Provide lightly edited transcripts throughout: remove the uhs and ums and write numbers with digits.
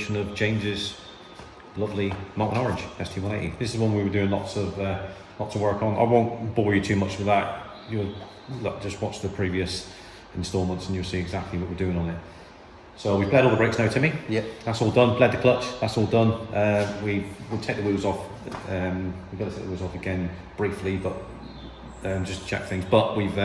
demonstration of James's lovely molten orange ST180. This is one we were doing lots of work on. I won't bore you too much with that. You'll just watch the previous installments and you'll see exactly what we're doing on it. So we've bled all the brakes now, Timmy. Yep. That's all done. Bled the clutch. That's all done. We'll take the wheels off. We've got to take the wheels off again briefly, but just to check things. But we've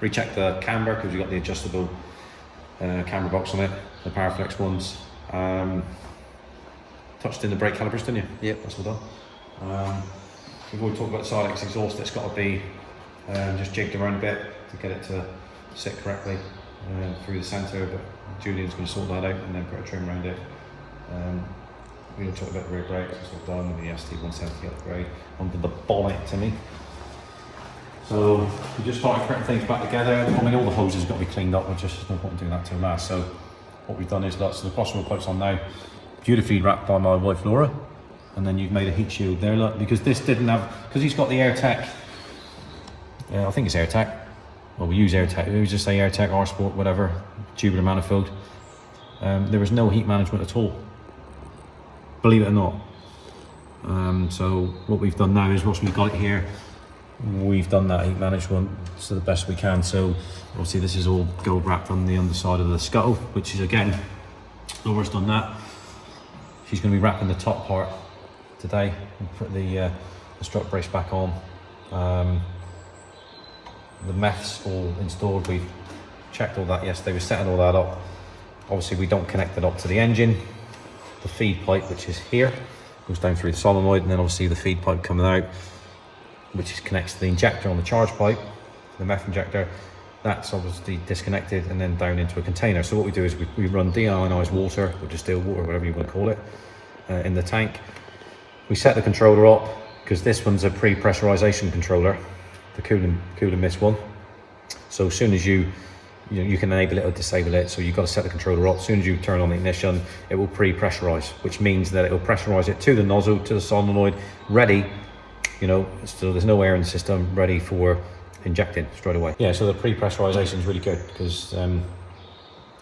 rechecked the camber because we've got the adjustable camber box on it, the Powerflex ones. Touched in the brake calipers, didn't you? Yep. That's all done. We've already talked about the Silex exhaust. It's got to be just jigged around a bit to get it to sit correctly through the centre, but Julian's going to sort that out and then put a trim around it. We talked about the rear brakes, it's all done with the ST170 upgrade under the bonnet, Timmy. So we just started putting things back together. I mean, all the hoses have got to be cleaned up, there's no point in doing that till last. So what we've done is, look, so the crosswheel pipe's on now, beautifully wrapped by my wife Laura, and then you've made a heat shield there, look, because this didn't have, because he's got the AirTech, I think it's AirTech, well we use AirTech, we just say AirTech, R-Sport, whatever, tubular manifold. There was no heat management at all, believe it or not. So what we've done now is, once we've got it here, we've done that heat management to the best we can. So obviously this is all gold wrapped on the underside of the scuttle, which is, again, Laura's done that. She's going to be wrapping the top part today and put the strut brace back on. The Meth's all installed. We've checked all that yesterday. We're setting all that up. Obviously we don't connect it up to the engine. The feed pipe, which is here, goes down through the solenoid, and then obviously the feed pipe coming out, which is connects to the injector on the charge pipe, the Meth injector. That's obviously disconnected and then down into a container. So what we do is we run deionized water, or distilled water, whatever you want to call it, in the tank. We set the controller up, because this one's a pre-pressurization controller, the cooling mist one. So as soon as you can enable it or disable it, so you've got to set the controller up. As soon as you turn on the ignition, it will pre-pressurize, which means that it will pressurize it to the nozzle, to the solenoid, ready, so there's no air in the system, ready for injecting straight away. Yeah, so the pre-pressurization is really good, because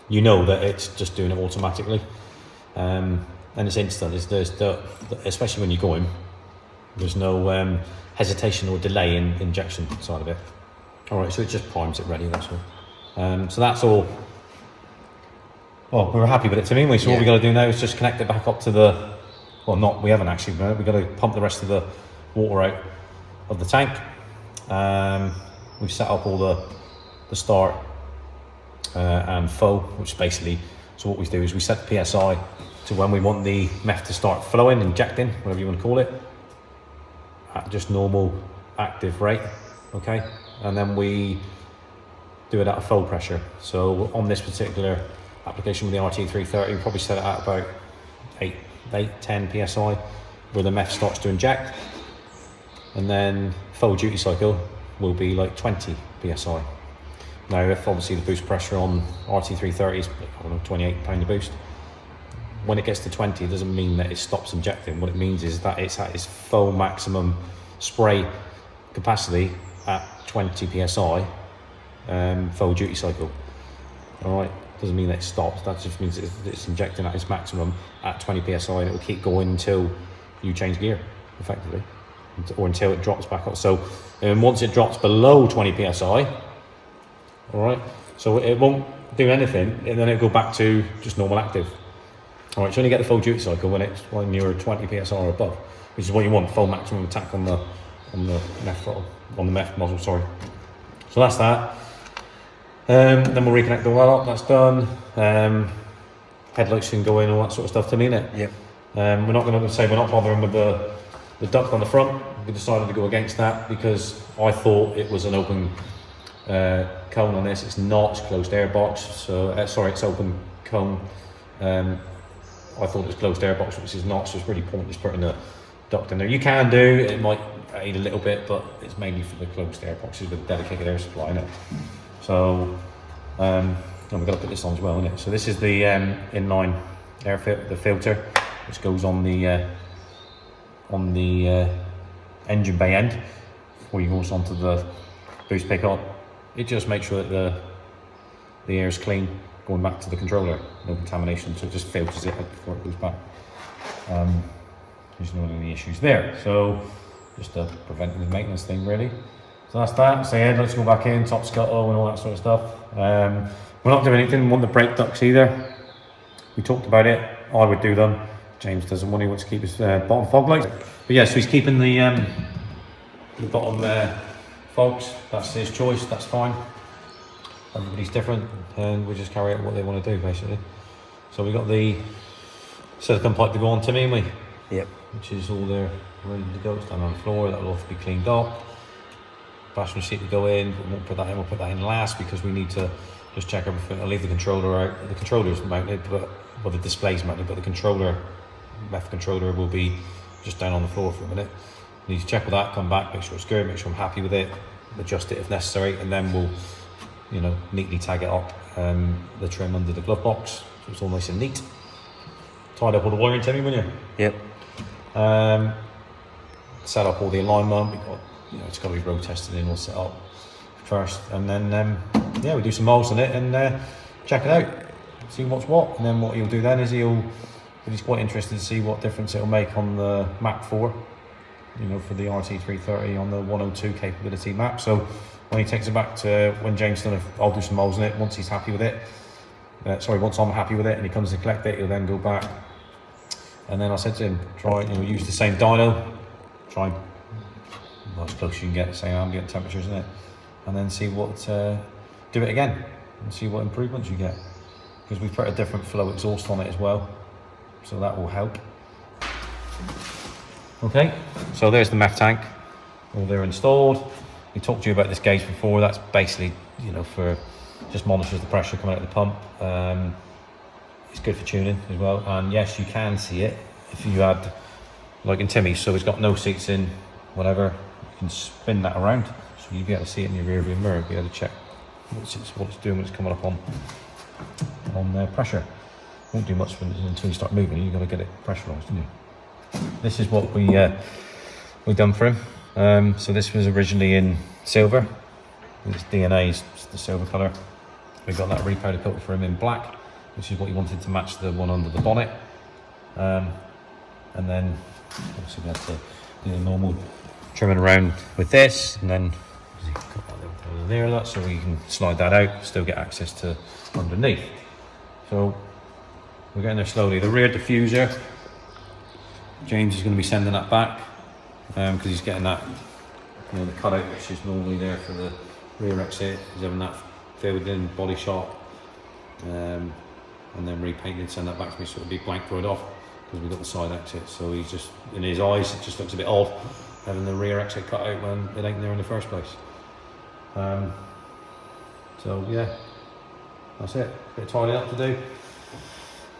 you know that it's just doing it automatically, and it's instant. Especially when you're going, there's no hesitation or delay in injection side of it. All right, so it just primes it ready, that's all. So that's all. Well, we were happy with it, Timmy, so yeah. What we got to do now is just connect it back up to the, we haven't actually, we've got to pump the rest of the water out of the tank. We've set up all the start and flow, which basically, so what we do is we set the PSI to when we want the Meth to start flowing, injecting, whatever you want to call it, at just normal active rate, okay? And then we do it at a full pressure. So on this particular application with the RT330, we probably set it at about 10 PSI, where the Meth starts to inject. And then full duty cycle will be like 20 PSI. Now, if obviously the boost pressure on RT330 is, 28 pound a boost, when it gets to 20, it doesn't mean that it stops injecting. What it means is that it's at its full maximum spray capacity at 20 PSI, full duty cycle. All right, doesn't mean that it stops. That just means it's injecting at its maximum at 20 PSI, and it will keep going until you change gear, effectively, or until it drops back up. So once it drops below 20 PSI, all right, so it won't do anything, and then it'll go back to just normal active. All right, so you only get the full duty cycle when you're 20 PSI or above, which is what you want, full maximum attack on the Meth throttle, on the Meth nozzle, sorry. So that's that. Then we'll reconnect all that up, that's done. Headlights can go in, all that sort of stuff to me, innit? Yep. We're not going to say we're not bothering with the duct on the front. We decided to go against that because I thought it was an open cone on this. It's not, it's closed air box. So sorry, it's open cone. I thought it was closed air box, which is not, so it's really pointless putting a duct in there. You can do, it might aid a little bit, but it's mainly for the closed air boxes with dedicated air supply in it. So, and we've got to put this on as well, innit? So this is the inline air filter, which goes on the engine bay end before you go onto the boost pickup. It just makes sure that the air is clean going back to the controller, no contamination, so it just filters it out before it goes back. There's not any issues there, so just a preventative maintenance thing really. So that's that. So yeah, let's go back in, top scuttle and all that sort of stuff. We're not doing anything, we want the brake ducts either. We talked about it, I would do them. James doesn't want, he wants to keep his bottom fog lights. But yeah, so he's keeping the bottom fogs, that's his choice, that's fine. Everybody's different and we just carry out what they want to do basically. So we got the silicone pipe to go on, Timmy, haven't we? Yep. Which is all there ready to go. It's down on the floor, that'll have to be cleaned up. Passenger seat to go in, we won't put that in, we'll put that in last because we need to just check everything. I'll leave the controller out. The controller's mounted, but well, the display's mounted, but the controller, Meth controller, will be just down on the floor for a minute. I need to check with that, come back, make sure it's good, make sure I'm happy with it, adjust it if necessary, and then we'll, you know, neatly tag it up, the trim under the glove box, so it's all nice and neat. Tied up all the wiring, Timmy, wouldn't you? Yep. Set up all the alignment. We got, you know, it's got to be road tested and all set up first, and then yeah, we do some moulds on it and check it out, see what's what, and then what he'll do then is he's quite interested to see what difference it'll make on the map 4, you know, for the RT330 on the 102 capability map. So when he takes it back to when James done it, I'll do some moulds on it once he's happy with it. Once I'm happy with it and he comes to collect it, he'll then go back. And then I said to him, try, you know, use the same dyno, try well, as close as you can get, same ambient temperatures in it, and then see what, do it again and see what improvements you get. Because we've put a different flow exhaust on it as well, so that will help. Okay, so there's the Meth tank, all there installed. We talked to you about this gauge before. That's basically, you know, for just monitors the pressure coming out of the pump. It's good for tuning as well, and yes, you can see it if you had, like in Timmy's, so it's got no seats in, whatever, you can spin that around, so you'll be able to see it in your rear view mirror, be able to check what it's doing when it's coming up on pressure. Won't do much until you start moving, you've got to get it pressurised, don't you? This is what we done for him. So this was originally in silver, this DNA is the silver colour. We got that repowder filter for him in black, which is what he wanted to match the one under the bonnet. And then obviously we had to do the normal trimming around with this, and then cut that little there, that, so we can slide that out, still get access to underneath. So we're getting there slowly. The rear diffuser, James is going to be sending that back because he's getting that, you know, the cutout which is normally there for the rear exit. He's having that filled in, body shop, and then repainted, send that back to me, so it'll be blank right off because we've got the side exit. So he's just, in his eyes, it just looks a bit odd having the rear exit cut out when it ain't there in the first place. So yeah, that's it. Bit of tidying up to do, and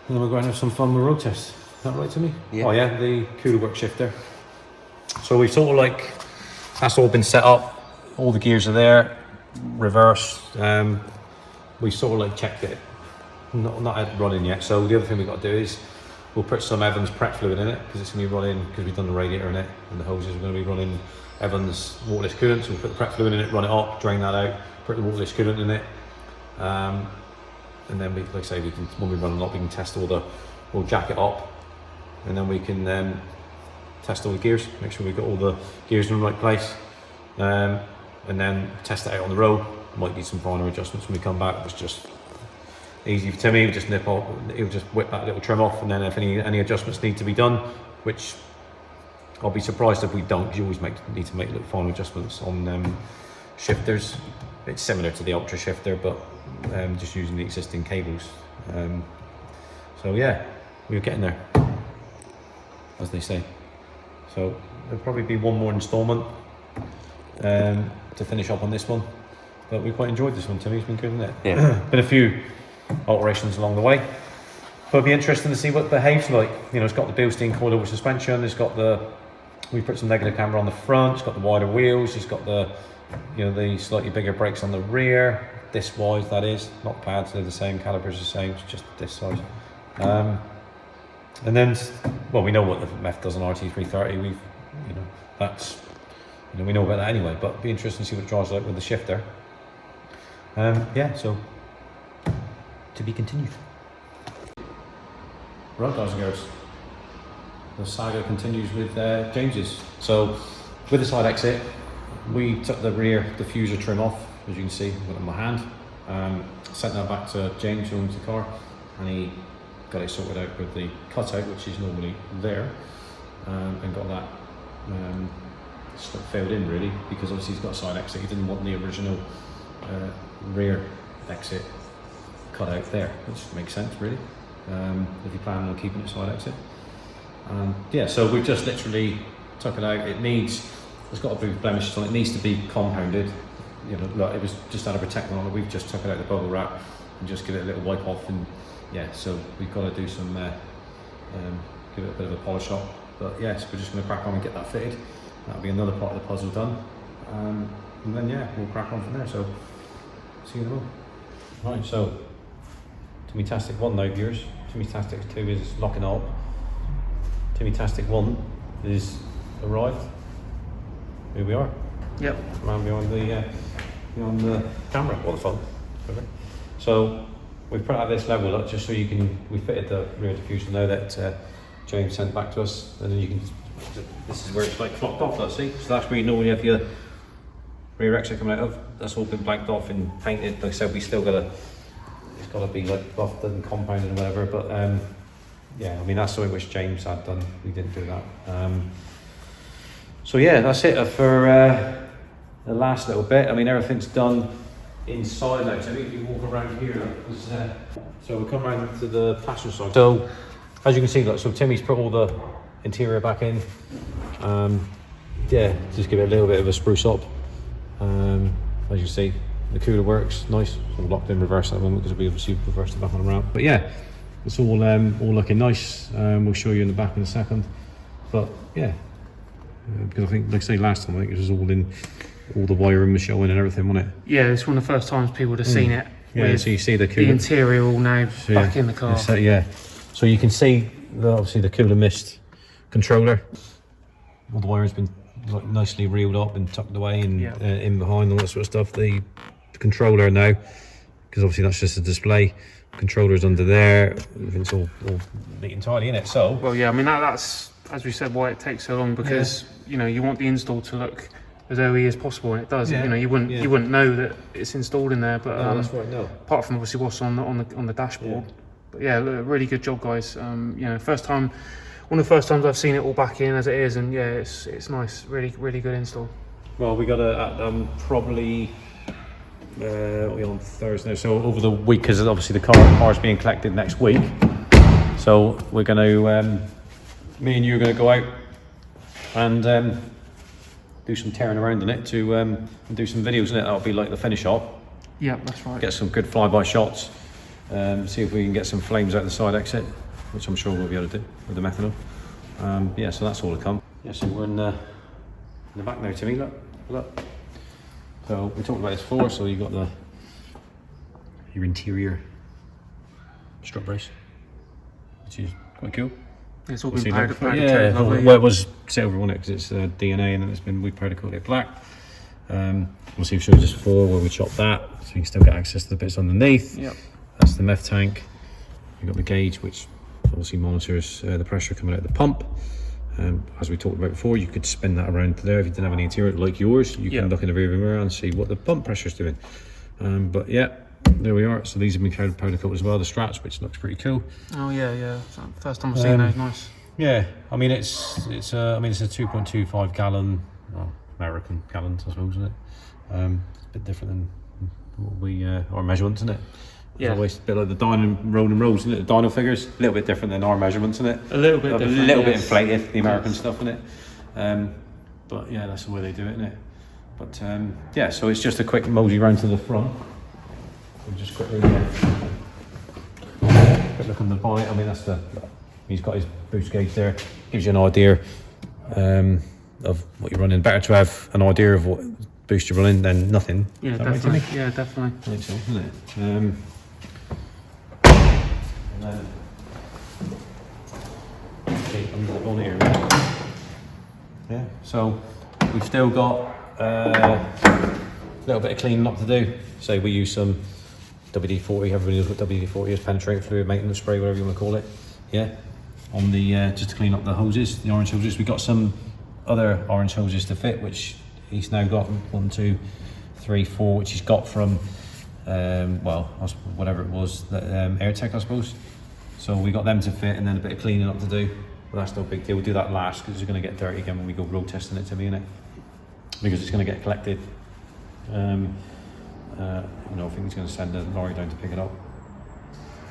then we're going to have some fun with road tests. Is that right, Timmy? Yeah. Oh yeah, the cooler work shifter. So we've sort of like, that's all been set up. All the gears are there, reverse. We sort of like checked it. Not had it running yet. So the other thing we've got to do is we'll put some Evans prep fluid in it because it's going to be running, because we've done the radiator in it and the hoses are going to be running Evans waterless coolant. So we'll put the prep fluid in it, run it up, drain that out, put the waterless coolant in it, and then we, like I say, we can, when we run it up, we can test we'll jack it up, and then we can test all the gears, make sure we've got all the gears in the right place, and then test it out on the road. Might need some finer adjustments when we come back. It's just easy for Timmy, he'll just nip off, he'll just whip that little trim off, and then if any adjustments need to be done, which I'll be surprised if we don't, because you always need to make little final adjustments on shifters. It's similar to the Ultra shifter, but just using the existing cables. So yeah, we're getting there, as they say. So there'll probably be one more instalment to finish up on this one, but we quite enjoyed this one, Timmy. It's been good, isn't it? Yeah. Been a few alterations along the way, but it'll be interesting to see what it behaves like. You know, it's got the Bilstein coilover suspension, it's got we put some negative camber on the front, it's got the wider wheels, it's got the, you know, the slightly bigger brakes on the rear, disc wise that is, not pads, they're the same, calipers the same, it's just disc size. And then, well, we know what the Meth does on RT330, you know, that's, you know, we know about that anyway, but it'd be interesting to see what it drives like with the shifter. Yeah, so to be continued. Right, guys and girls, the saga continues with James's. So with the side exit, we took the rear diffuser trim off, as you can see, I've got it in my hand. Sent that back to James who owns the car, and he got it sorted out with the cutout, which is normally there, and got that stuff filled in really, because obviously he's got a side exit. He didn't want the original rear exit cut out there, which makes sense really, if you plan on keeping it side exit. Yeah, so we've just literally took it out. It's got a big blemish on it. It needs to be compounded. You know, look, it was just out of protectant on it. We've just took it out the bubble wrap and just give it a little wipe off, and yeah, so we've got to do some give it a bit of a polish up. But yes, we're just going to crack on and get that fitted. That'll be another part of the puzzle done, and then yeah, we'll crack on from there. So see you in a moment. Right, so Timmy-tastic 1 now, viewers. Timmy-tastic 2 is locking up. Timmy-tastic 1 is arrived. Here we are. Yep. Man behind the camera or the phone. Okay. So we've put it at this level up just so you can. We fitted the rear diffuser now that James sent back to us, and then you can. This is where it's like clocked off. Let's see. So that's where you normally have your rear exit coming out of. That's all been blanked off and painted. Like I said, we still gotta. It's got to be like buffed and compounded and whatever. But yeah, I mean that's something which James had done. We didn't do that. So yeah, that's it for the last little bit. I mean everything's done inside now. So if you walk around here, so we'll come around to the passenger side. So as you can see, so Timmy's put all the interior back in. Yeah, just give it a little bit of a spruce up. As you see, the cooler works nice. It's all locked in reverse at the moment because we obviously reversed it back on the ramp. But yeah, it's all looking nice. We'll show you in the back in a second. But yeah, because I think, like I say, last time I think it was all the wiring was showing and everything, wasn't it? Yeah, it's one of the first times people would have seen it. Yeah, so you see the cooler. The interior all now back in the car. So, yeah, so you can see obviously the cooler mist controller. All the wiring's been like nicely reeled up and tucked away and in behind all that sort of stuff. The controller now, because obviously that's just a display. Controller's under there. Everything's all neat and tidy, innit? So well, yeah, I mean that's as we said why it takes so long, because you know you want the install to look as early as possible, and it does. You know, you wouldn't know that it's installed in there, but that's right. No, apart from obviously what's on the dashboard. But yeah, look, really good job, guys. You know, one of the first times I've seen it all back in as it is, and yeah, it's nice. Really good install. Well, we got it probably on Thursday, so over the week, because obviously the car's being collected next week. So we're going to, me and you are going to go out and do some tearing around in it to do some videos in it. That'll be like the finish up. Yeah, that's right. Get some good flyby shots. See if we can get some flames out the side exit, which I'm sure we'll be able to do with the methanol. Yeah, so that's all to come. Yeah, so we're in the back now, Timmy. Look. So we talked about this before. So you got your interior strut brace, which is quite cool. It's all been powder lovely. Well, it was silver, wasn't it? Because it's DNA, and then we powder coated it black. We'll see if it shows us before where we chopped that, so you can still get access to the bits underneath. Yep. That's the meth tank. You've got the gauge, which obviously monitors the pressure coming out of the pump. As we talked about before, you could spin that around to there. If you didn't have any interior like yours, you can look in the rearview mirror and see what the pump pressure is doing. But yeah, there we are. So these have been powder coated as well, the straps, which looks pretty cool. Oh yeah. So first time I've seen those. Nice. Yeah, I mean it's a 2.25 gallon, American gallons, I suppose, isn't it? It's a bit different than what we our measurements, isn't it? Yeah, always a bit like the dyno rolling rows, isn't it? The dyno figures, a little bit different than our measurements, isn't it? A little bit different. A little bit inflated, the American stuff, isn't it? But yeah, that's the way they do it, isn't it? But yeah, so it's just a quick mosey round to the front. We'll just quickly quick look on the bonnet. I mean, he's got his boost gauge there. Gives you an idea of what you're running. Better to have an idea of what boost you're running than nothing. Yeah, definitely. Right, yeah, definitely. I think so, isn't it? And then under the bonnet here. Right? Yeah. So we've still got a little bit of cleaning up to do. So we use some WD-40. Everybody knows what WD-40 is, penetrating fluid maintenance spray, whatever you want to call it. Yeah, on the just to clean up the hoses, the orange hoses. We got some other orange hoses to fit, which he's now got 1, 2, 3, 4, which he's got from well, whatever it was, AirTech, I suppose. So we got them to fit, and then a bit of cleaning up to do. But that's no big deal. We'll do that last because it's going to get dirty again when we go road testing it, to me, innit? Because it's going to get collected. You know, I think he's going to send a lorry down to pick it up.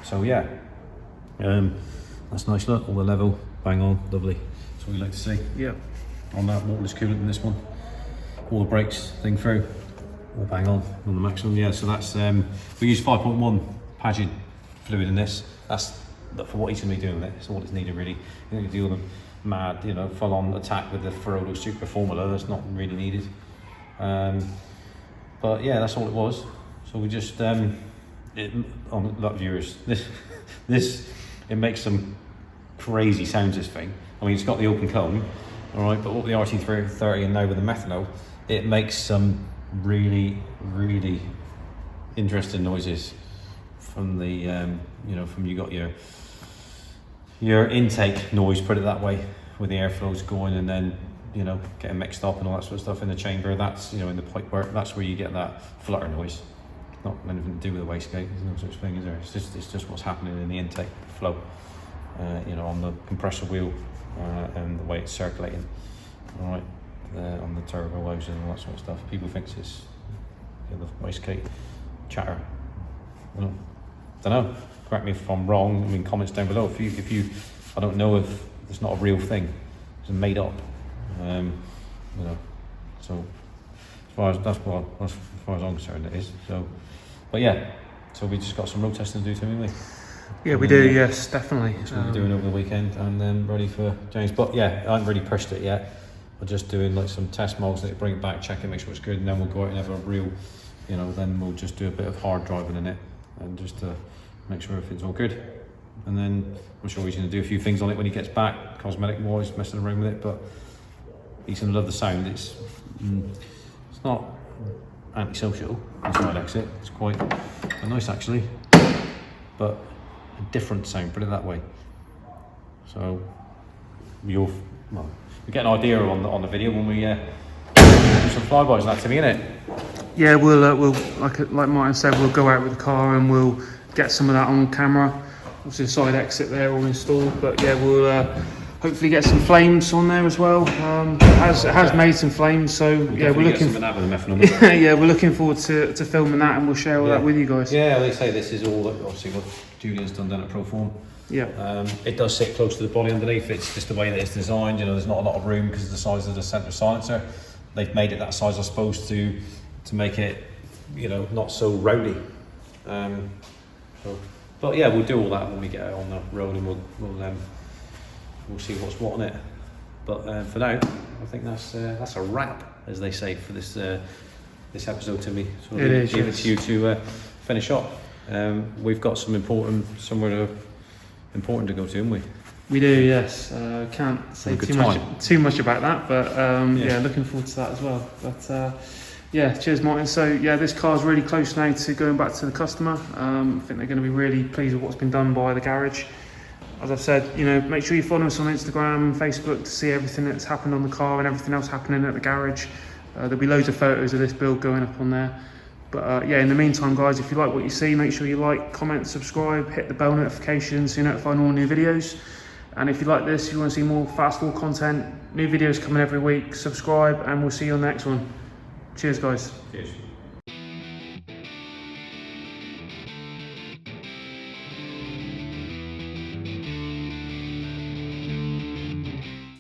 So yeah, that's nice. Look, all the level, bang on, lovely. That's what we like to see. Yeah. On that waterless coolant in this one, all the brakes thing through, all bang on the maximum. Yeah, so that's we use 5.1 Pagid fluid in this. That's for what he's going to be doing with it. It's all it's needed really. You don't need to deal with a mad, you know, full-on attack with the Ferodo Super Formula. That's not really needed. But yeah, that's all it was. So we just on look, viewers, this it makes some crazy sounds, this thing. I mean, it's got the open cone, all right, but with the RT330 and now with the methanol, it makes some really interesting noises from the you know, from you got your intake noise, put it that way, with the airflows going and then, you know, getting mixed up and all that sort of stuff in the chamber. That's, you know, in the pipe work, that's where you get that flutter noise. Not anything to do with the wastegate, there's no such thing, is there? It's just what's happening in the intake flow, you know, on the compressor wheel and the way it's circulating, all right, on the turbo hoses and all that sort of stuff. People think it's, you know, the wastegate chatter. Well, don't know. Correct me if I'm wrong. I mean, comments down below. If you, I don't know if it's not a real thing. It's made up. You know. So as far as I'm concerned, it is. So, but yeah. So we just got some road testing to do, haven't we? Yeah, we do. Yes, definitely. That's what we're doing over the weekend, and then ready for James. But yeah, I haven't really pushed it yet. We're just doing like some test modes, that bring it back, check it, make sure it's good, and then we'll go out and have a real, you know, then we'll just do a bit of hard driving in it, and just to make sure everything's all good. And then I'm sure he's going to do a few things on it when he gets back, cosmetic wise, messing around with it. But he's going to love the sound. It's not antisocial inside exit. It's quite nice actually, but a different sound. Put it that way. So you'll get an idea on the video when we do some flybys and that, to me, innit? Yeah, we'll like Martin said, we'll go out with the car and we'll get some of that on camera. Obviously the side exit there all installed, but yeah, we'll hopefully get some flames on there as well. It has made some flames, so yeah, we're looking for that with the methanol. Yeah, we're looking forward to filming that, and we'll share all that with you guys. Yeah, they say this is all obviously what Julian's done down at Proform. Yeah. It does sit close to the body underneath. It's just the way that it's designed. You know, there's not a lot of room because of the size of the centre silencer. They've made it that size, I suppose, to make it, you know, not so rowdy. But yeah, we'll do all that when we get out on the road, and we'll see what's what on it. But for now, I think that's a wrap, as they say, for this episode, Timmy. So it is. Give it to you to finish up. We've got somewhere important to go to, haven't we? We do, yes. Can't say too much about that, but yeah, looking forward to that as well. But yeah, cheers, Martin. So yeah, this car's really close now to going back to the customer. I think they're going to be really pleased with what's been done by the garage. As I've said, you know, make sure you follow us on Instagram and Facebook to see everything that's happened on the car and everything else happening at the garage. There'll be loads of photos of this build going up on there. But yeah, in the meantime, guys, if you like what you see, make sure you like, comment, subscribe, hit the bell notifications so you're notified on all new videos. And if you like this, if you want to see more Fast Four content, new videos coming every week, subscribe, and we'll see you on the next one. Cheers, guys. Cheers.